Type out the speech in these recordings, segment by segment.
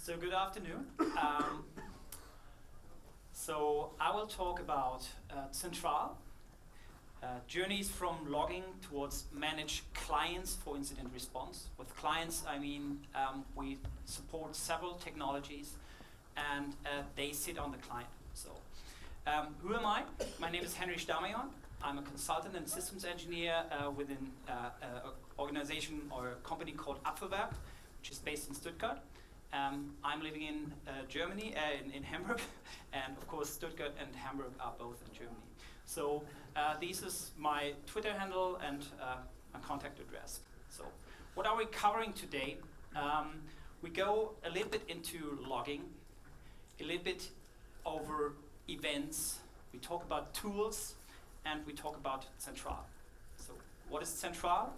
So good afternoon. So I will talk about Zentral, journeys from logging towards managed clients for incident response. With clients, I mean we support several technologies, and they sit on the client. So who am I? My name is Henry Stamerjohann. I'm a consultant and systems engineer within an organization or a company called Apfelwerk, which is based in Stuttgart. I'm living in Germany, in Hamburg, and of course Stuttgart and Hamburg are both in Germany. So this is my Twitter handle and my contact address. So what are we covering today? We go a little bit into logging, a little bit over events, we talk about tools, and we talk about Zentral. So what is Zentral?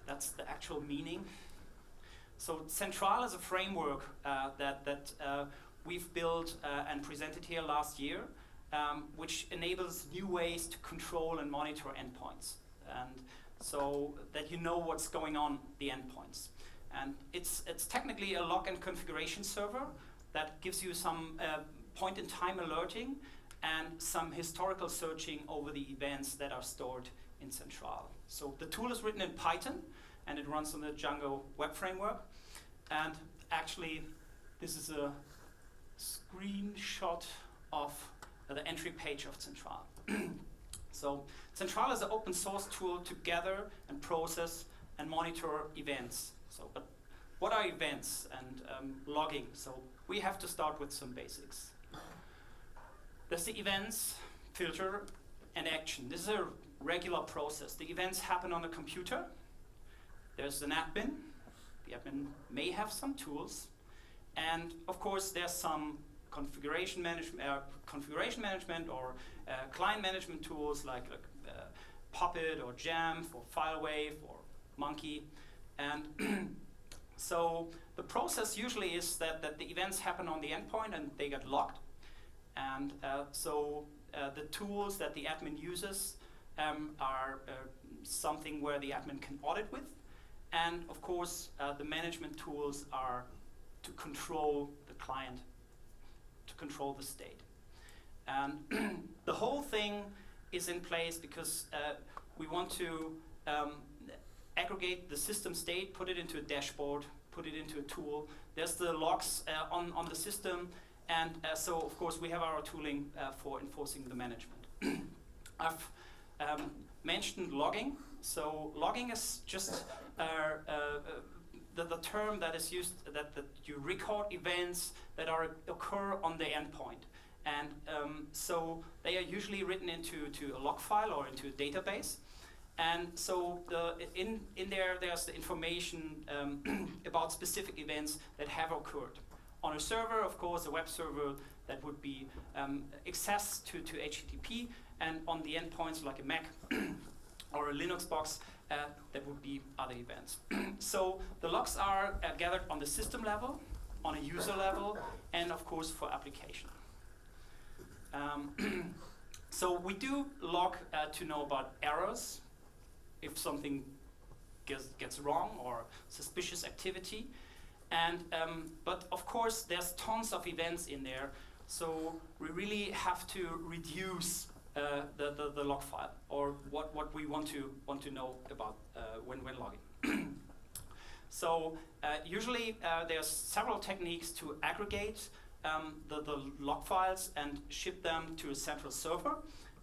That's the actual meaning. So Zentral is a framework that we've built and presented here last year, which enables new ways to control and monitor endpoints, and so that you know what's going on the endpoints. And it's technically a log and configuration server that gives you some point-in-time alerting and some historical searching over the events that are stored in Zentral. So the tool is written in Python, and it runs on the Django web framework. And actually, this is a screenshot of the entry page of Zentral. So Zentral is an open source tool to gather and process and monitor events. So, but what are events and logging? So we have to start with some basics. There's the events, filter, and action. This is a regular process. The events happen on a computer. There's an admin. The admin may have some tools. And of course, there's some configuration management or client management tools like Puppet or Jamf or FileWave or Monkey. And so the process usually is that the events happen on the endpoint and they get logged. And so the tools that the admin uses are something where the admin can audit with. And of course, the management tools are to control the client, to control the state. And the whole thing is in place because we want to aggregate the system state, put it into a dashboard, put it into a tool. There's the logs on the system. And so, of course, we have our tooling for enforcing the management. I've mentioned logging. So logging is just the term that is used that you record events that occur on the endpoint. And so they are usually written into a log file or into a database. And so in there, there's the information about specific events that have occurred. On a server, of course, a web server that would be access to HTTP, and on the endpoints like a Mac or a Linux box, that would be other events. So the logs are gathered on the system level, on a user level, and of course for application. So we do log to know about errors, if something gets wrong or suspicious activity. And but of course there's tons of events in there, so we really have to reduce the log file or what we want to know about when logging. So usually there's several techniques to aggregate the log files and ship them to a central server.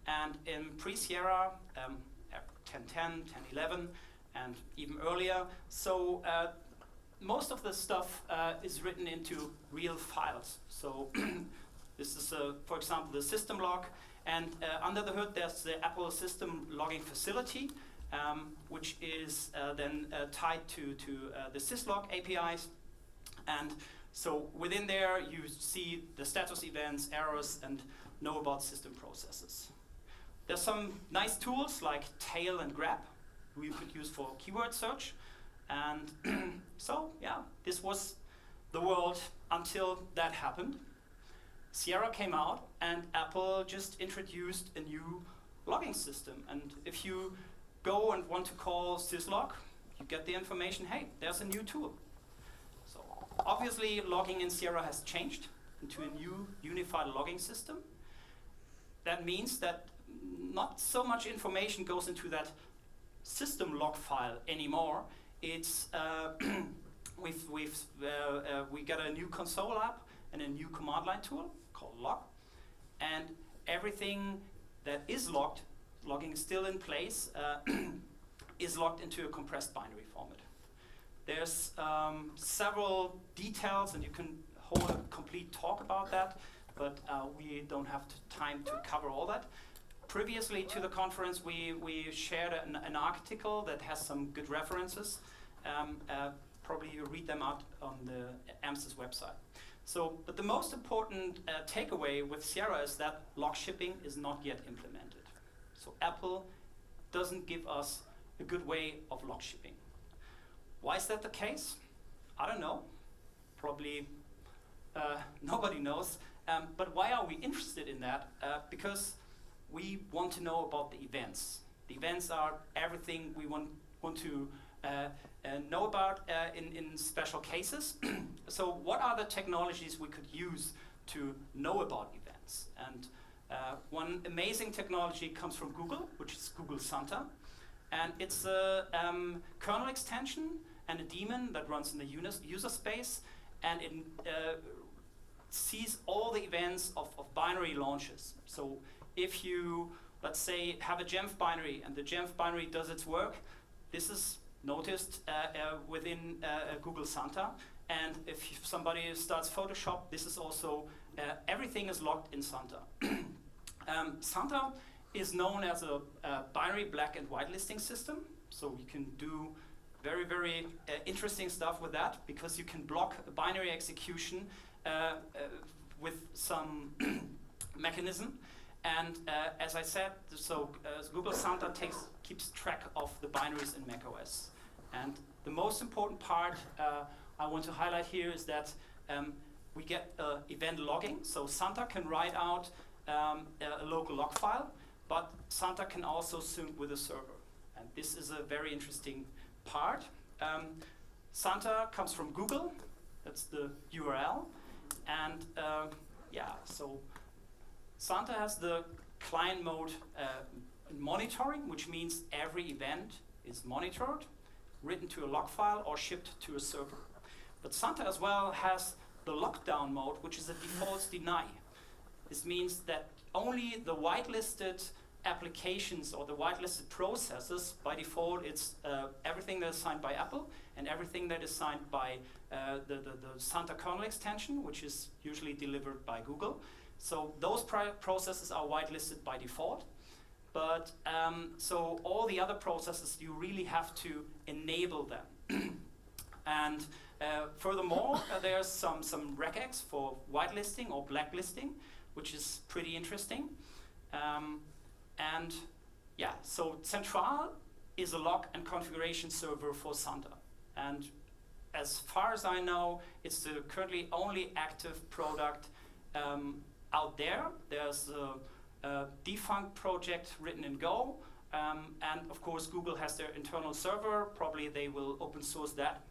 And in pre-Sierra, 10.10, 10.11, and even earlier, so most of the stuff is written into real files. So this is, for example, the system log. And under the hood, there's the Apple System Logging Facility, which is then tied to the syslog APIs. And so within there, you see the status events, errors, and know about system processes. There's some nice tools like tail and grep we could use for keyword search. And so, yeah, this was the world until that happened. Sierra came out, and Apple just introduced a new logging system. And if you go and want to call syslog, you get the information, hey, there's a new tool. So obviously, logging in Sierra has changed into a new unified logging system. That means that not so much information goes into that system log file anymore. It's we got a new console app and a new command line tool called log, and everything that is logging still in place, is logged into a compressed binary format. There's several details, and you can hold a complete talk about that, but we don't have time to cover all that. Previously to the conference, we shared an article that has some good references. Probably you read them out on the AMSys website. So, but the most important takeaway with Sierra is that log shipping is not yet implemented. So Apple doesn't give us a good way of log shipping. Why is that the case? I don't know. Probably nobody knows. But why are we interested in that? Because we want to know about the events. The events are everything we want to know about in special cases. So what are the technologies we could use to know about events? And one amazing technology comes from Google, which is Google Santa. And it's a kernel extension and a daemon that runs in the user space, and it sees all the events of binary launches. So if you, let's say, have a Genf binary and the Genf binary does its work, this is noticed within Google Santa. And if somebody starts Photoshop, this is also, everything is logged in Santa. Santa is known as a binary black and white listing system. So you can do very, very interesting stuff with that, because you can block a binary execution with some mechanism. And as I said, so Google Santa keeps track of the binaries in macOS. And the most important part I want to highlight here is that we get event logging. So Santa can write out a local log file, but Santa can also sync with a server. And this is a very interesting part. Santa comes from Google. That's the URL. And yeah, so Santa has the client mode monitoring, which means every event is monitored, written to a log file, or shipped to a server. But Santa as well has the lockdown mode, which is a default deny. This means that only the whitelisted applications or the whitelisted processes, by default, it's everything that is signed by Apple and everything that is signed by the Santa kernel extension, which is usually delivered by Google. So those processes are whitelisted by default. But so all the other processes, you really have to enable them. And furthermore, there's some regex for whitelisting or blacklisting, which is pretty interesting. And yeah, so Central is a log and configuration server for Santa. And as far as I know, it's the currently only active product out there. There's a defunct project written in Go. And of course, Google has their internal server. Probably they will open source that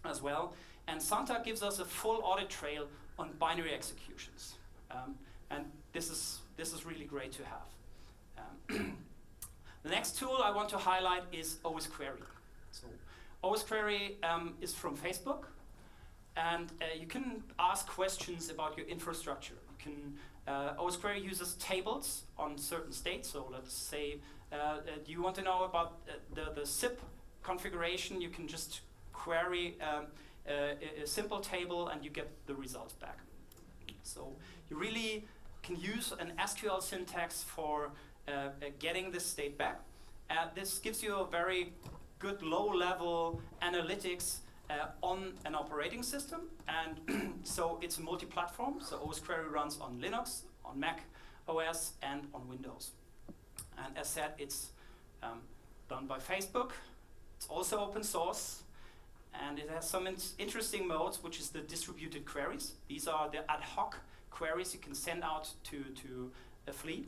as well. And Santa gives us a full audit trail on binary executions. And this is really great to have. The next tool I want to highlight is osquery. So osquery is from Facebook, and you can ask questions about your infrastructure. You can osquery uses tables on certain states. So let's say, do you want to know about the zip configuration? You can just query a simple table, and you get the results back. So you really can use an SQL syntax for getting this state back. This gives you a very good low-level analytics on an operating system, and so it's multi-platform. So osquery runs on Linux, on Mac OS, and on Windows. And as said, it's done by Facebook. It's also open source, and it has some interesting modes, which is the distributed queries. These are the ad hoc queries you can send out to a fleet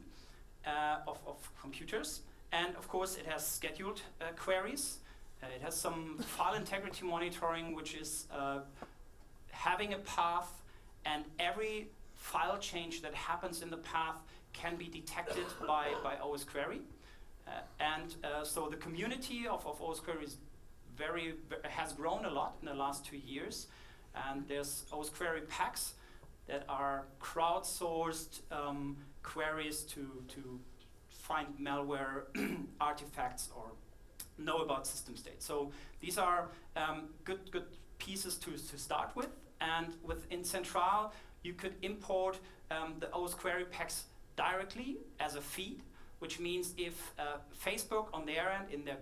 of computers. And of course, it has scheduled queries. It has some file integrity monitoring, which is having a path, and every file change that happens in the path can be detected by osquery. So the community of osquery is has grown a lot in the last 2 years, and there's osquery packs that are crowdsourced queries to find malware artifacts or know about system state. So these are good pieces to start with, and within Central you could import the osquery packs directly as a feed, which means if Facebook on their end in their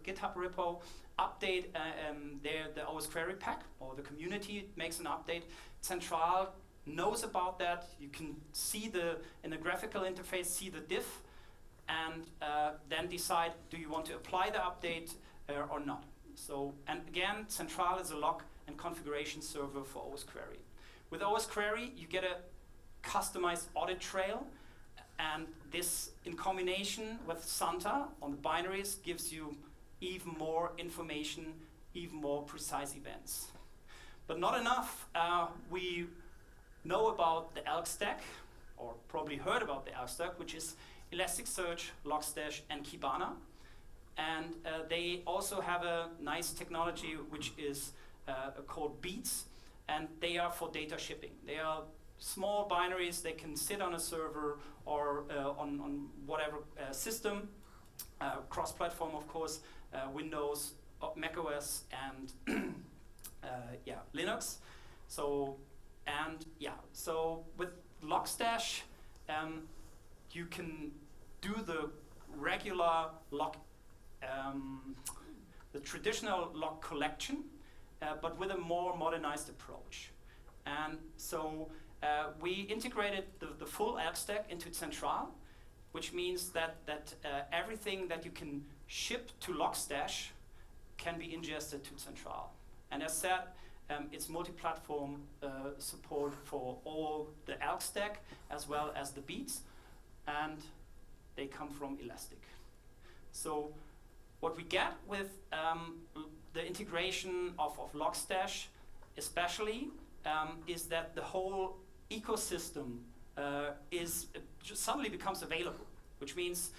GitHub repo update the osquery pack, or the community makes an update, Central knows about that. You can see in the graphical interface, see the diff, and then decide, do you want to apply the update or not? So, and again, Central is a log and configuration server for osquery. With osquery, you get a customized audit trail, and this, in combination with Santa on the binaries, gives you even more information, even more precise events. But not enough. We know about the elk stack, or probably heard about the elk stack, which is Elasticsearch, Logstash, and Kibana. And they also have a nice technology which is called beats, and they are for data shipping. They are small binaries. They can sit on a server or on whatever system, cross-platform, of course, Windows, macOS, and Linux. So with Logstash, you can do the regular log, the traditional log collection, but with a more modernized approach. And so we integrated the full elk stack into Central, which means that everything that you can ship to Logstash can be ingested to Central. And as said, it's multi-platform support for all the elk stack as well as the beats, and they come from Elastic. So what we get with the integration of Logstash especially is that the whole ecosystem just suddenly becomes available, which means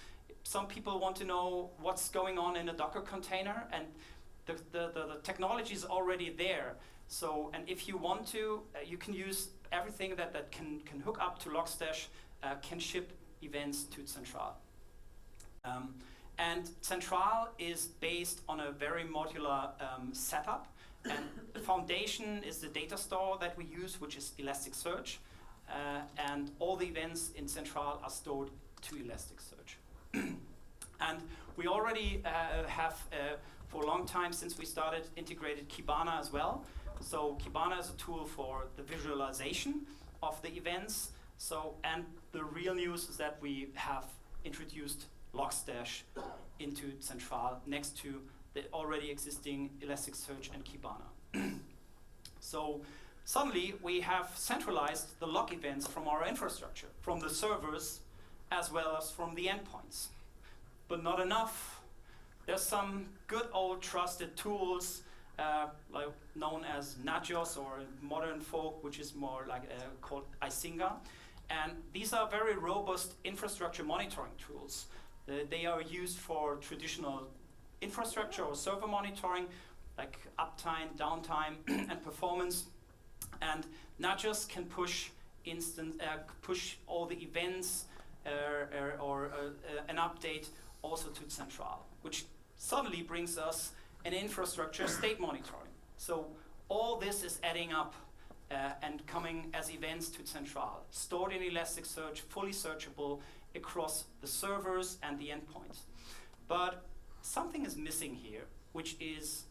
some people want to know what's going on in a Docker container, and the technology is already there. So, and if you want to, you can use everything that can hook up to Logstash, can ship events to Central. And Central is based on a very modular setup, and the foundation is the data store that we use, which is Elasticsearch, and all the events in Central are stored to Elasticsearch. And we already have, for a long time since we started, integrated Kibana as well. So Kibana is a tool for the visualization of the events. So, and the real news is that we have introduced Logstash into Central next to the already existing Elasticsearch and Kibana. So suddenly we have centralized the log events from our infrastructure, from the servers as well as from the endpoints. But not enough. There's some good old trusted tools like known as Nagios, or modern folk, which is more like called Isinga. And these are very robust infrastructure monitoring tools. They are used for traditional infrastructure or server monitoring, like uptime, downtime, and performance. And Nagios can push all the events or an update also to Central, which suddenly brings us an infrastructure state monitoring. So all this is adding up and coming as events to Central, stored in Elasticsearch, fully searchable across the servers and the endpoints. But something is missing here, which is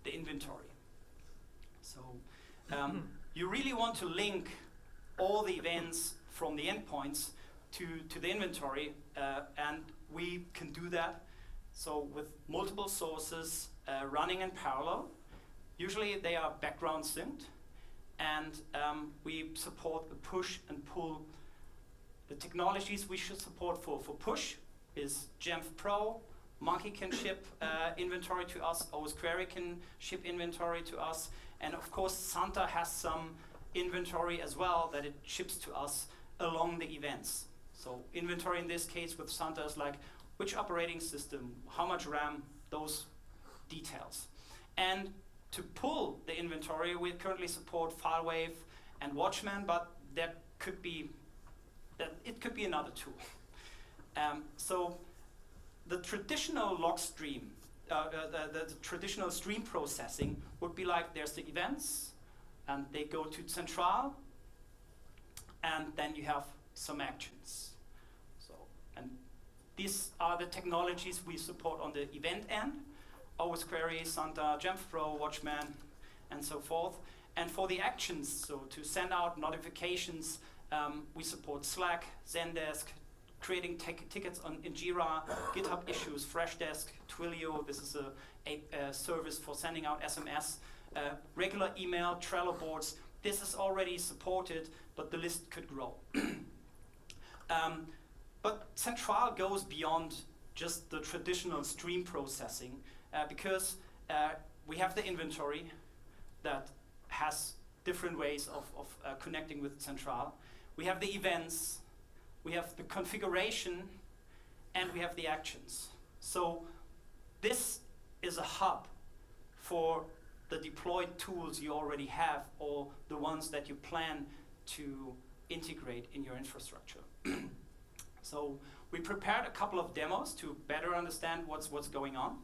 the inventory. So you really want to link all the events from the endpoints to the inventory, and we can do that. So with multiple sources running in parallel, usually they are background synced, and we support the push and pull. The technologies we should support for push is Jamf Pro, Monkey can ship inventory to us, osquery can ship inventory to us, and of course Santa has some inventory as well that it ships to us along the events. So inventory in this case with Santa is like which operating system, how much RAM, those details. And to pull the inventory, we currently support FileWave and Watchman, but it could be another tool. So the traditional log stream, the traditional stream processing would be like there's the events, and they go to Central, and then you have some actions. So, and these are the technologies we support on the event end: osquery, Santa, Jamf Pro, Watchman, and so forth. And for the actions, so to send out notifications, we support Slack, Zendesk, creating tickets in Jira, GitHub issues, Freshdesk, Twilio. This is a service for sending out SMS, regular email, Trello boards. This is already supported, but the list could grow. But Central goes beyond just the traditional stream processing because we have the inventory that has different ways of connecting with Central. We have the events, we have the configuration, and we have the actions. So this is a hub for the deployed tools you already have or the ones that you plan to integrate in your infrastructure. So we prepared a couple of demos to better understand what's going on.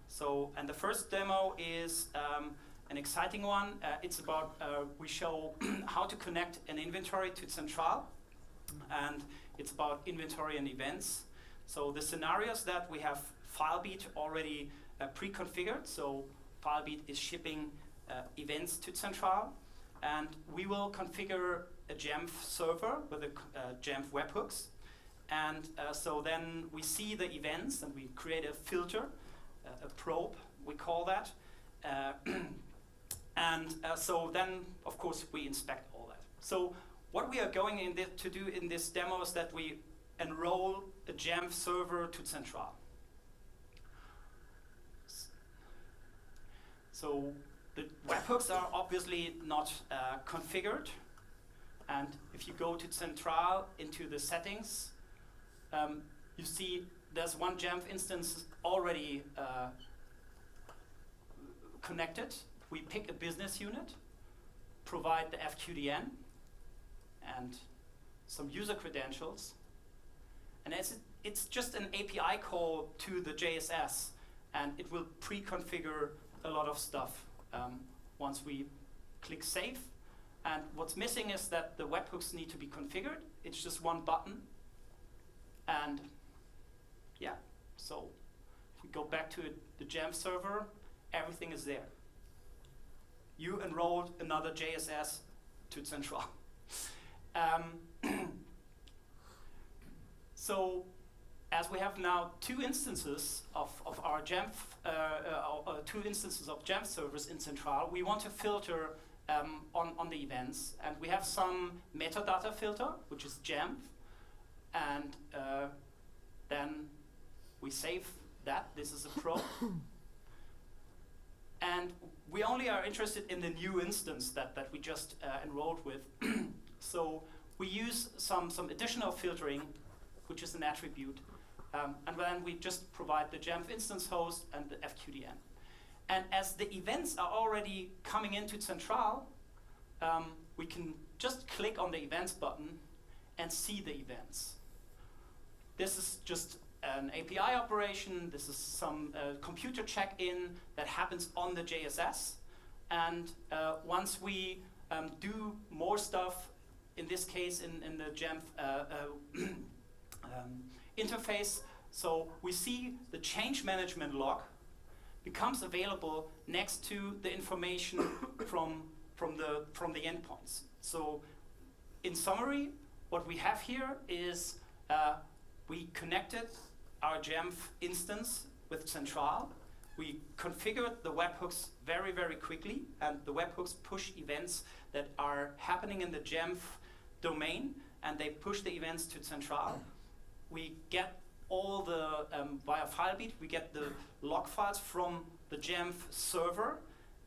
So, and the first demo is an exciting one. It's about, we show how to connect an inventory to Central, and it's about inventory and events. So the scenarios that we have FileBeat already pre-configured. So FileBeat is shipping events to Central, and we will configure a Jamf server with a Jamf webhooks. And so then we see the events, and we create a filter, a probe, we call that. And so then, of course, we inspect all that. So what we are going to do in this demo is that we enroll a Jamf server to Central. So the webhooks are obviously not configured. And if you go to Central into the settings, you see there's one Jamf instance already connected. We pick a business unit, provide the FQDN and some user credentials. And it's just an API call to the JSS, and it will pre-configure a lot of stuff once we click save. And what's missing is that the webhooks need to be configured. It's just one button. And yeah, so if we go back to the Jamf server, everything is there. You enrolled another JSS to Central. So as we have now two instances of our Jamf, two instances of Jamf servers in Central, we want to filter on the events. And we have some metadata filter, which is Jamf. And then we save that. This is a probe. And we only are interested in the new instance that we just enrolled with. So we use some additional filtering, which is an attribute. And then we just provide the Jamf instance host and the FQDN. And as the events are already coming into Central, we can just click on the events button and see the events. This is just an API operation. This is some computer check-in that happens on the JSS. And once we do more stuff, in this case in the Jamf interface, so we see the change management log becomes available next to the information from the endpoints. So in summary, what we have here is we connected our Jamf instance with Central. We configured the webhooks very, very quickly, and the webhooks push events that are happening in the Jamf domain, and they push the events to Central. We get all all the, via FileBeat, we get the log files from the Jamf server.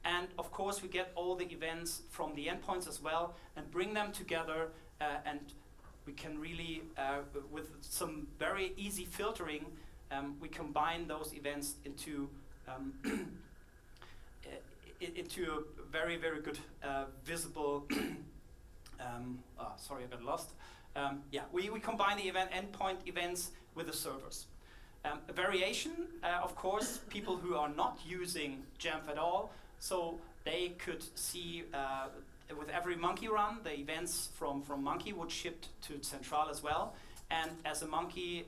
And of course, we get all the events from the endpoints as well and bring them together. And we can really, with some very easy filtering, we combine those events into into a very, very good visible. Sorry, I got lost. Yeah, we combine the endpoint events with the servers. A variation, of course, people who are not using Jamf at all, so they could see with every monkey run, the events from monkey would ship to Central as well. And as a monkey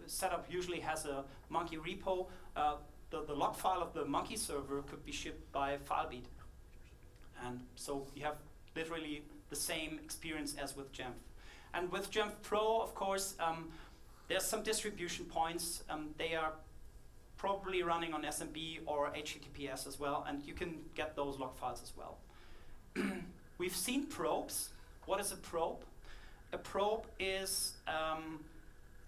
setup usually has a monkey repo, the log file of the monkey server could be shipped by FileBeat. And so you have literally the same experience as with Jamf. And with Jamf Pro, of course, there's some distribution points. They are probably running on SMB or HTTPS as well, and you can get those log files as well. We've seen probes. What is a probe? A probe is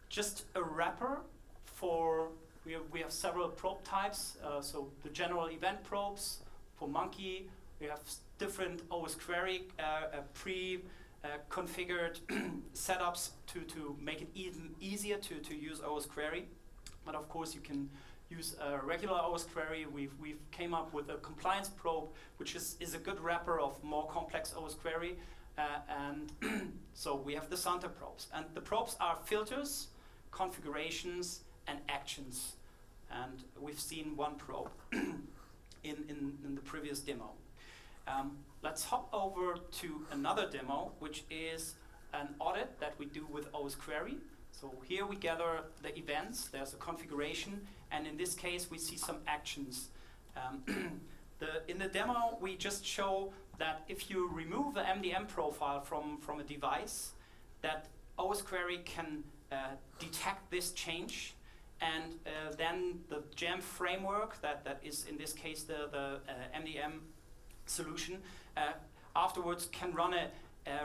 just a wrapper for, we have several probe types. So the general event probes for monkey. We have different osquery pre-configured setups to make it even easier to use osquery. But of course, you can use a regular osquery. We've came up with a compliance probe, which is a good wrapper of more complex osquery. And so we have the Santa probes. And the probes are filters, configurations, and actions. And we've seen one probe in the previous demo. Let's hop over to another demo, which is an audit that we do with osquery. So here we gather the events, there's a configuration, and in this case we see some actions. In the demo we just show that if you remove the MDM profile from a device, that osquery can detect this change, and then the Jamf framework, that is in this case the MDM solution, afterwards can run a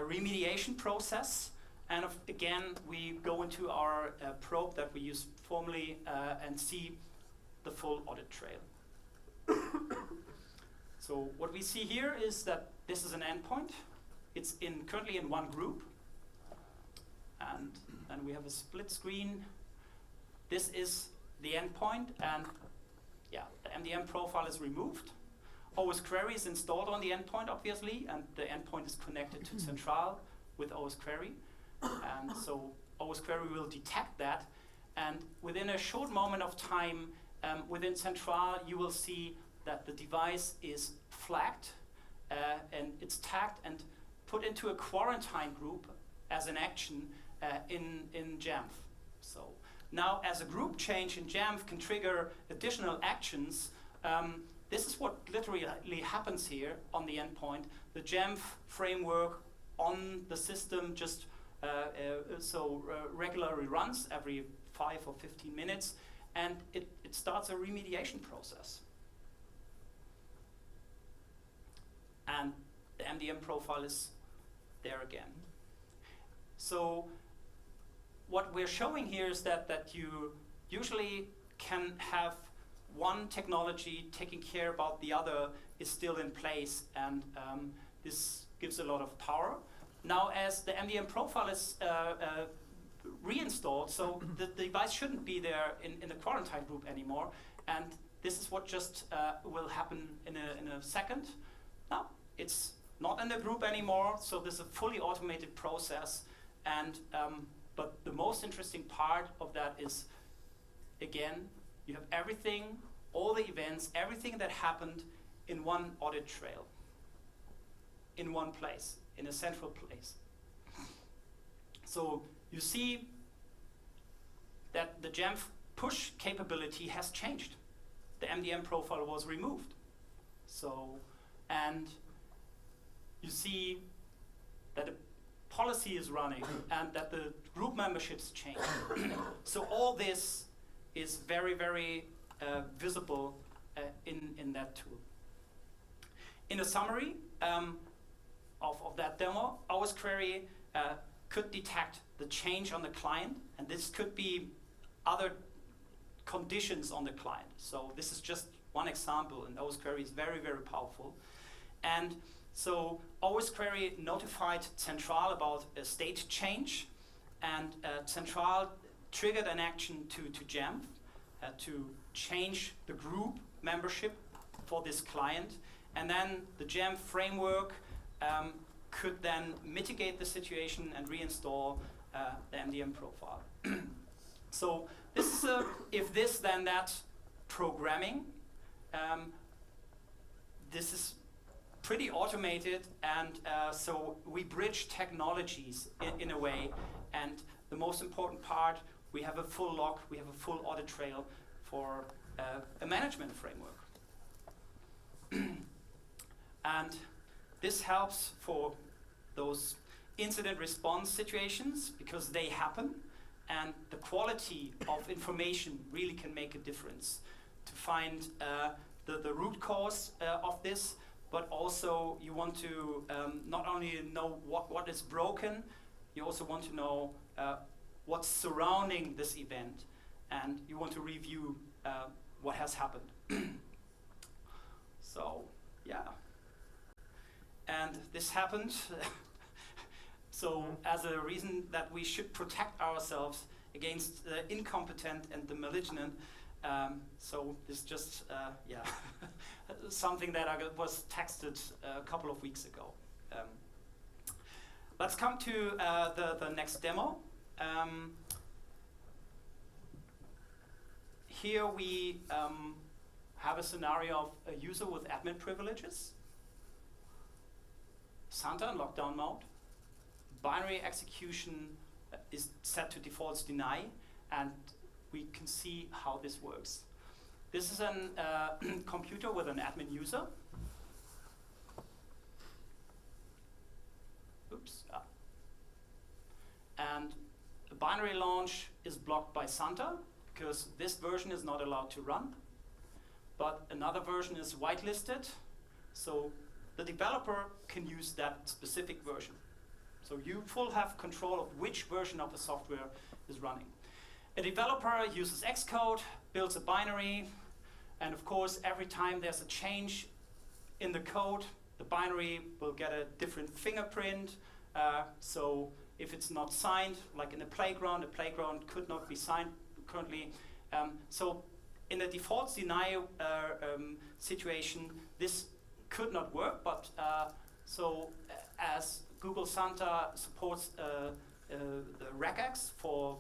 remediation process. And again, we go into our probe that we use formally and see the full audit trail. So what we see here is that this is an endpoint. It's currently in one group. And then we have a split screen. This is the endpoint, and yeah, the MDM profile is removed. osquery is installed on the endpoint, obviously, and the endpoint is connected to Central with osquery. And so osquery will detect that, and within a short moment of time, within Central, you will see that the device is flagged and it's tagged and put into a quarantine group as an action in Jamf. So now, as a group change in Jamf can trigger additional actions. This is what literally happens here on the endpoint. The Jamf framework on the system just regularly runs every 5 or 15 minutes, and it starts a remediation process. And the MDM profile is there again. So what we're showing here is that you usually can have one technology taking care about the other is still in place, and this gives a lot of power. Now, as the MDM profile is reinstalled, so the device shouldn't be there in the quarantine group anymore, and this is what just will happen in a second. Now, it's not in the group anymore, so this is a fully automated process, and but the most interesting part of that is, again, you have everything, all the events, everything that happened in one audit trail, in one place, in a central place. So you see that the Jamf push capability has changed. The MDM profile was removed. So, and you see that a policy is running and that the group memberships change. So all this is very, very visible in that tool. In a summary of that demo, osquery could detect the change on the client, and this could be other conditions on the client. So this is just one example, and osquery is very, very powerful. And so osquery notified Central about a state change, and Central triggered an action to Jamf to change the group membership for this client, and then the Jamf framework could then mitigate the situation and reinstall the MDM profile. So this is a if this then that programming. This is pretty automated, and so we bridge technologies in a way, and the most important part, we have a full log, we have a full audit trail for a management framework. And this helps for those incident response situations because they happen, and the quality of information really can make a difference to find the root cause of this, but also you want to not only know what is broken, you also want to know what's surrounding this event, and you want to review what has happened. So, yeah. And this happened so as a reason that we should protect ourselves against the incompetent and the malignant. So this just, yeah, something that was texted a couple of weeks ago. Let's come to the next demo. Here we have a scenario of a user with admin privileges, Santa in lockdown mode, binary execution is set to defaults deny, and we can see how this works. This is a computer with an admin user. Oops. And the binary launch is blocked by Santa because this version is not allowed to run, but another version is whitelisted, so the developer can use that specific version. So you have control of which version of the software is running. A developer uses Xcode, builds a binary, and of course every time there's a change in the code, the binary will get a different fingerprint. So if it's not signed, like in a playground could not be signed currently. So in a defaults deny situation, this could not work, but so as Google Santa supports the regex for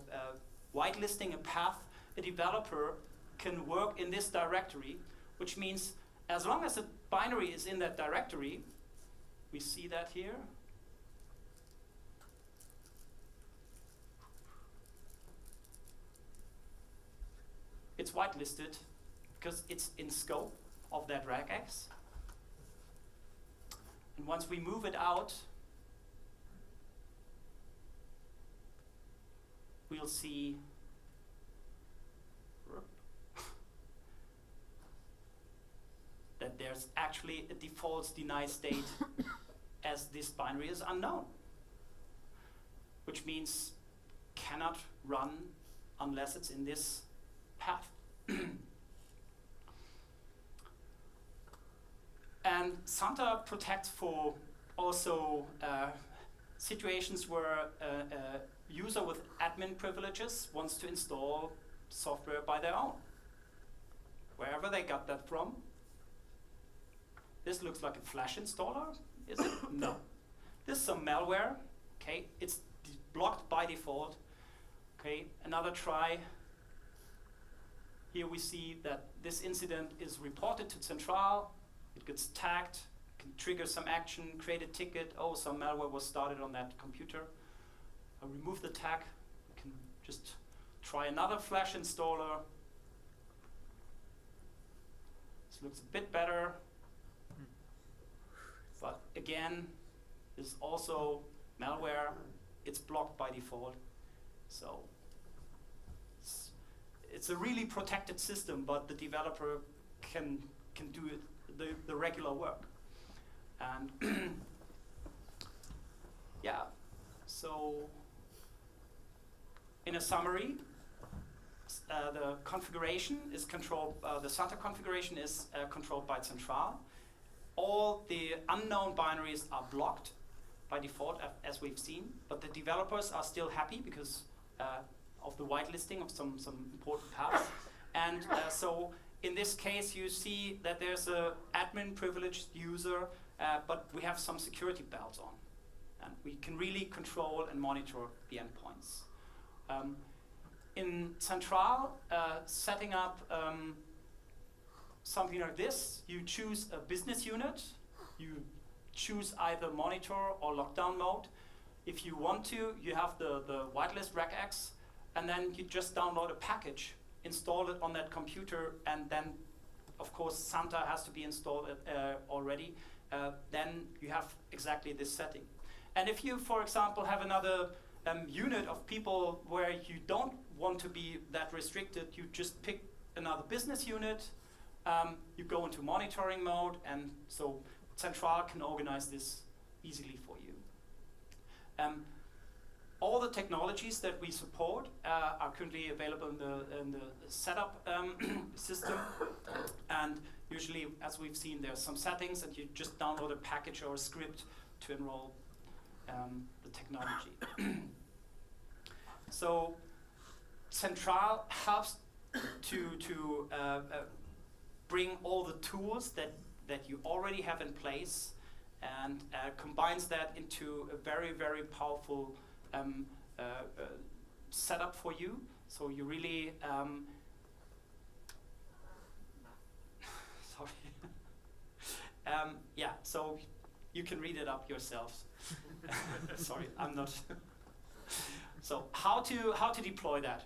whitelisting a path, a developer can work in this directory, which means as long as the binary is in that directory, we see that here. It's whitelisted because it's in scope of that regex. And once we move it out, we'll see that there's actually a defaults deny state as this binary is unknown, which means cannot run unless it's in this path. And Santa protects for also situations where a user with admin privileges wants to install software by their own, wherever they got that from. This looks like a Flash installer, is it? No. This is some malware. Okay, it's blocked by default. Okay, another try. Here we see that this incident is reported to Central. It gets tagged, can trigger some action, create a ticket. Oh, some malware was started on that computer. I'll remove the tag. We can just try another Flash installer. This looks a bit better. But again, this is also malware. It's blocked by default. So it's a really protected system, but the developer can do it, the regular work. And yeah, so in a summary, the configuration is controlled, the Santa configuration is controlled by Zentral. All the unknown binaries are blocked by default, as we've seen, but the developers are still happy because of the whitelisting of some important paths. And so in this case, you see that there's an admin privileged user, but we have some security belts on. And we can really control and monitor the endpoints. In Zentral, setting up something like this, you choose a business unit, you choose either monitor or lockdown mode. If you want to, you have the whitelist regex, and then you just download a package, install it on that computer, and then, of course, Santa has to be installed already. Then you have exactly this setting. And if you, for example, have another unit of people where you don't want to be that restricted, you just pick another business unit, you go into monitoring mode, and so Zentral can organize this easily for you. All the technologies that we support are currently available in the setup system, and usually, as we've seen, there's some settings, and you just download a package or a script to enroll the technology. So Zentral helps to bring all the tools that you already have in place and combines that into a very, very powerful setup for you. So you really, sorry. Yeah, so you can read it up yourselves. Sorry, I'm not. So how to deploy that?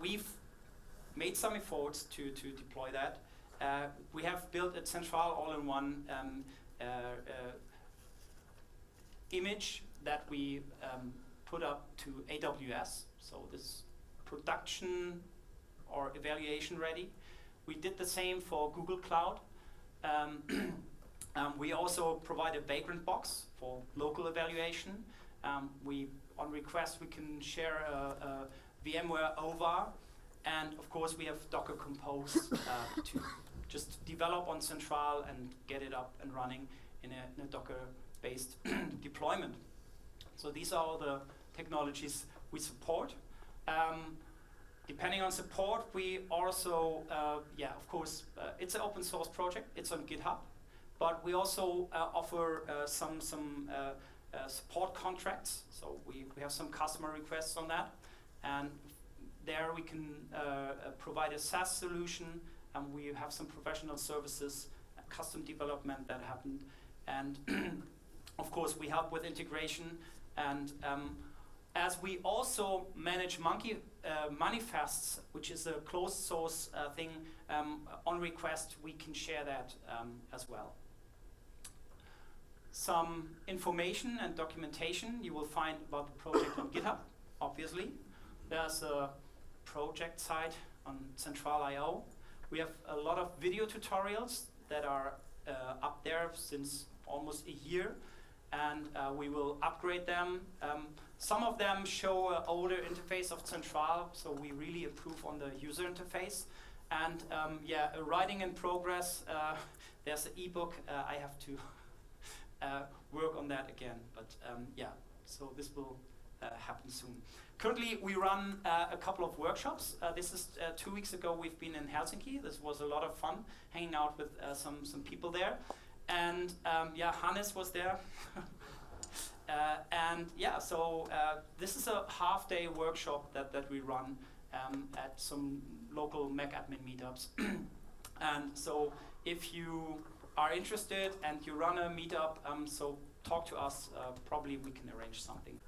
We've made some efforts to deploy that. We have built a Zentral all-in-one image that we put up to AWS. So this production or evaluation ready. We did the same for Google Cloud. We also provide a vagrant box for local evaluation. On request, we can share a VMware OVA, and of course, we have Docker Compose to just develop on Zentral and get it up and running in a Docker-based deployment. So these are all the technologies we support. Depending on support, we also, of course, it's an open source project. It's on GitHub, but we also offer some support contracts. So we have some customer requests on that, and there we can provide a SaaS solution, and we have some professional services, custom development that happened, and of course we help with integration. And as we also manage manifests, which is a closed source thing, on request we can share that as well. Some information and documentation you will find about the project on GitHub, obviously. There's a project site on Zentral.io. We have a lot of video tutorials that are up there since almost a year, and we will upgrade them. Some of them show an older interface of Zentral, so we really improve on the user interface. And a writing in progress. There's an ebook. I have to work on that again, but so this will happen soon. Currently, we run a couple of workshops. This is 2 weeks ago. We've been in Helsinki. This was a lot of fun, hanging out with some people there, and Hannes was there. So this is a half-day workshop that we run at some local Mac admin meetups. And so if you are interested and you run a meetup, so talk to us. Probably we can arrange something.